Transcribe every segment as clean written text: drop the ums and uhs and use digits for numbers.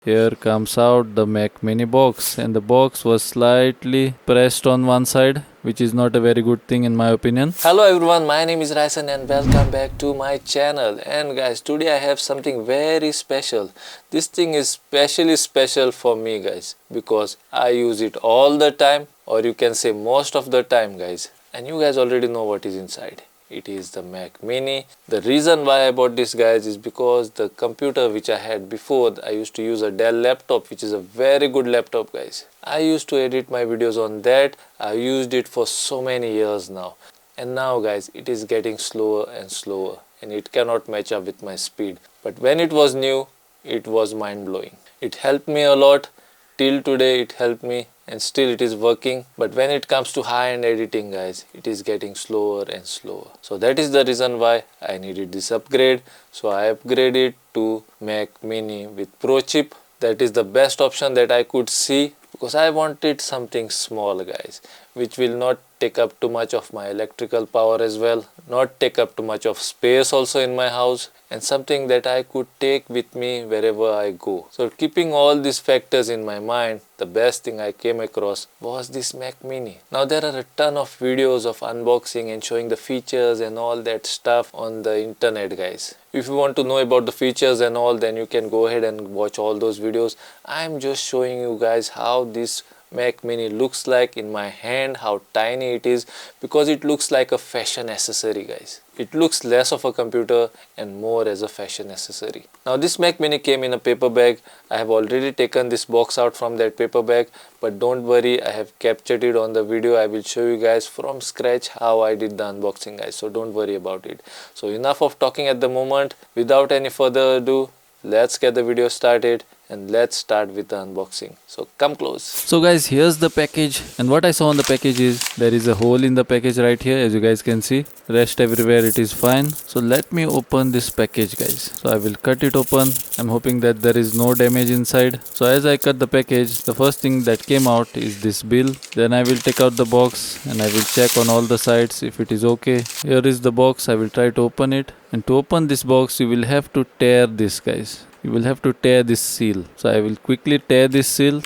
Here comes out the Mac Mini box, and the box was slightly pressed on one side, which is not a very good thing in my opinion. Hello everyone, my name is Ryson and welcome back to my channel. And guys, today I have something very special. This thing is especially special for me guys, because I use it all the time, or you can say most of the time guys. And you guys already know what is inside. It is the Mac Mini. The reason why I bought this guys is because the computer which I had before, I used to use a Dell laptop, which is a very good laptop guys. I used to edit my videos on that. I used it for so many years now. And now guys, it is getting slower and slower and it cannot match up with my speed. But when it was new, it was mind-blowing. It helped me a lot. Till today it helped me and still it is working. But when it comes to high-end editing guys, it is getting slower and slower. So that is the reason why I needed this upgrade. So I upgraded to Mac Mini with Pro chip. That is the best option that I could see, because I wanted something small guys, which will not take up too much of my electrical power as well, not take up too much of space also in my house, and something that I could take with me wherever I go. So keeping all these factors in my mind, the best thing I came across was this Mac Mini. Now there are a ton of videos of unboxing and showing the features and all that stuff on the internet guys. If you want to know about the features and all, then you can go ahead and watch all those videos. I'm just showing you guys how this Mac Mini looks like in my hand, how tiny it is, because it looks like a fashion accessory guys. It looks less of a computer and more as a fashion accessory. Now this Mac Mini came in a paper bag. I have already taken this box out from that paper bag, but don't worry, I have captured it on the video. I will show you guys from scratch how I did the unboxing guys, so don't worry about it. So enough of talking at the moment. Without any further ado, let's get the video started and let's start with the unboxing. So come close. So guys, here's the package, and what I saw on the package is there is a hole in the package right here, as you guys can see. Rest everywhere it is fine. So let me open this package guys. So I will cut it open. I'm hoping that there is no damage inside. So as I cut the package, the first thing that came out is this bill. Then I will take out the box and I will check on all the sides if it is okay. Here is the box. I will try to open it, and to open this box you will have to tear this guys. You will have to tear this seal. So I will quickly tear this seal.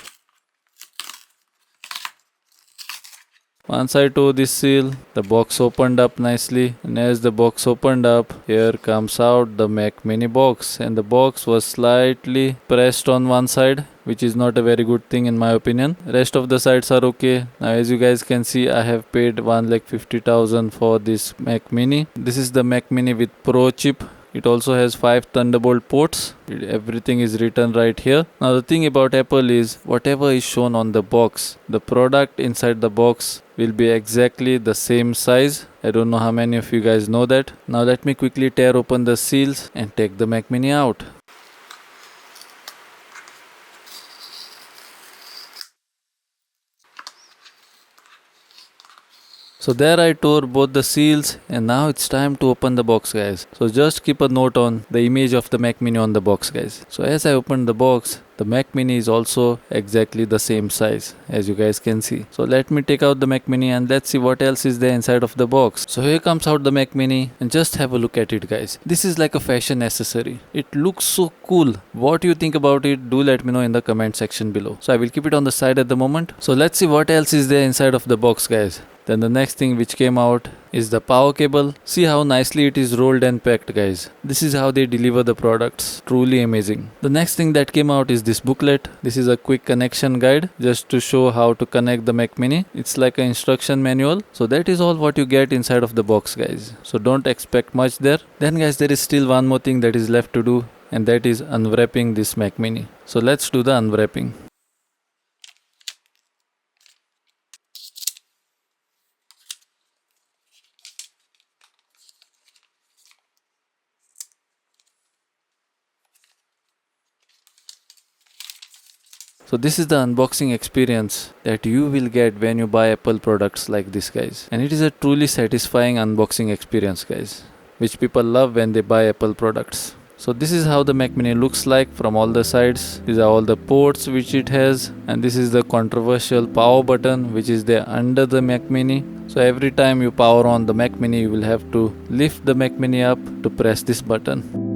Once I tore this seal, the box opened up nicely, and as the box opened up, here comes out the Mac Mini box, and the box was slightly pressed on one side, which is not a very good thing in my opinion. Rest of the sides are okay. Now as you guys can see, I have paid 1,50,000 for this Mac Mini. This is the Mac Mini with Pro chip. It also has 5 Thunderbolt ports. Everything is written right here. Now the thing about Apple is, whatever is shown on the box, the product inside the box will be exactly the same size. I don't know how many of you guys know that. Now let me quickly tear open the seals and take the Mac Mini out. So there I tore both the seals, and now it's time to open the box guys. So just keep a note on the image of the Mac Mini on the box guys. So as I opened the box, the Mac Mini is also exactly the same size, as you guys can see. So let me take out the Mac Mini and let's see what else is there inside of the box. So here comes out the Mac Mini, and just have a look at it guys. This is like a fashion accessory. It looks so cool. What do you think about it? Do let me know in the comment section below. So I will keep it on the side at the moment. So let's see what else is there inside of the box guys. Then the next thing which came out is the power cable. See how nicely it is rolled and packed guys. This is how they deliver the products. Truly amazing. The next thing that came out is this booklet. This is a quick connection guide just to show how to connect the Mac Mini. It's like an instruction manual. So that is all what you get inside of the box guys. So don't expect much there. Then guys, there is still one more thing that is left to do, and that is unwrapping this Mac Mini. So let's do the unwrapping. So this is the unboxing experience that you will get when you buy Apple products like this guys. And it is a truly satisfying unboxing experience guys, which people love when they buy Apple products. So this is how the Mac Mini looks like from all the sides. These are all the ports which it has, and this is the controversial power button which is there under the Mac Mini. So every time you power on the Mac Mini, you will have to lift the Mac Mini up to press this button.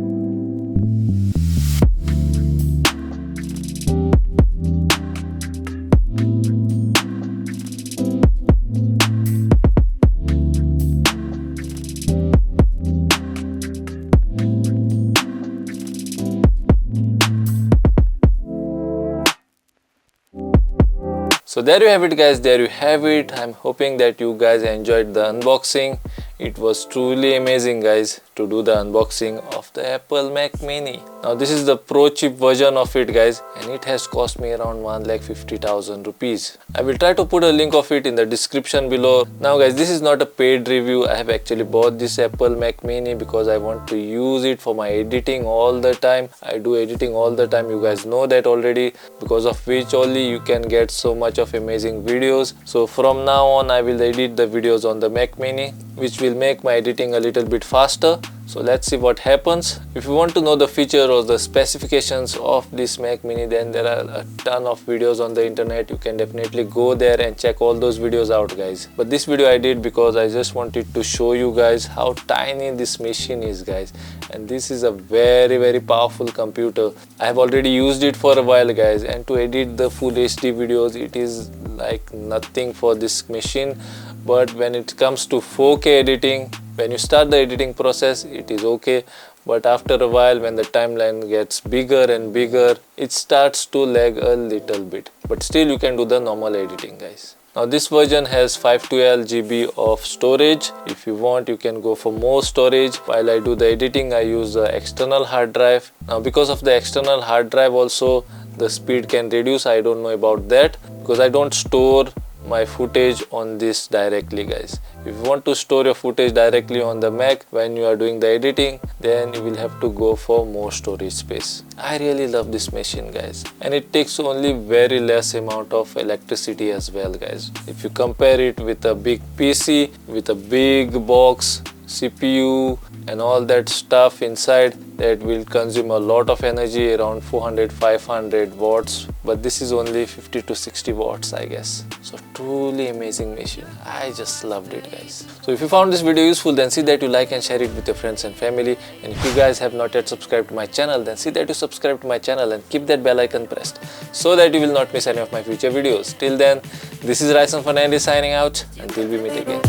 So there you have it guys, there you have it. I'm hoping that you guys enjoyed the unboxing. It was truly amazing guys to do the unboxing of the Apple Mac Mini. Now this is the pro chip version of it guys, and it has cost me around 1,50,000 rupees. I will try to put a link of it in the description below. Now guys, this is not a paid review. I have actually bought this Apple Mac Mini because I want to use it for my editing all the time. I do editing all the time, you guys know that already, because of which only you can get so much of amazing videos. So from now on I will edit the videos on the Mac Mini, which will make my editing a little bit faster. So let's see what happens. If you want to know the feature or the specifications of this Mac Mini, then there are a ton of videos on the internet. You can definitely go there and check all those videos out guys. But this video I did because I just wanted to show you guys how tiny this machine is guys. And this is a very powerful computer. I have already used it for a while guys, and to edit the full HD videos it is like nothing for this machine. But when it comes to 4K editing, when you start the editing process, it is okay. But after a while, when the timeline gets bigger and bigger, it starts to lag a little bit. But still you can do the normal editing guys. Now this version has 512 GB of storage. If you want, you can go for more storage. While I do the editing, I use the external hard drive. Now because of the external hard drive also, the speed can reduce. I don't know about that because I don't store my footage on this directly guys. If you want to store your footage directly on the Mac when you are doing the editing, then you will have to go for more storage space. I really love this machine guys, and it takes only very less amount of electricity as well guys. If you compare it with a big PC with a big box, CPU and all that stuff inside, that will consume a lot of energy, around 400-500 watts, but this is only 50 to 60 watts I guess. So truly amazing machine. I just loved it guys. So if you found this video useful, then see that you like and share it with your friends and family. And if you guys have not yet subscribed to my channel, then see that you subscribe to my channel and keep that bell icon pressed so that you will not miss any of my future videos. Till then, this is Ryson Fernandes signing out until we meet again.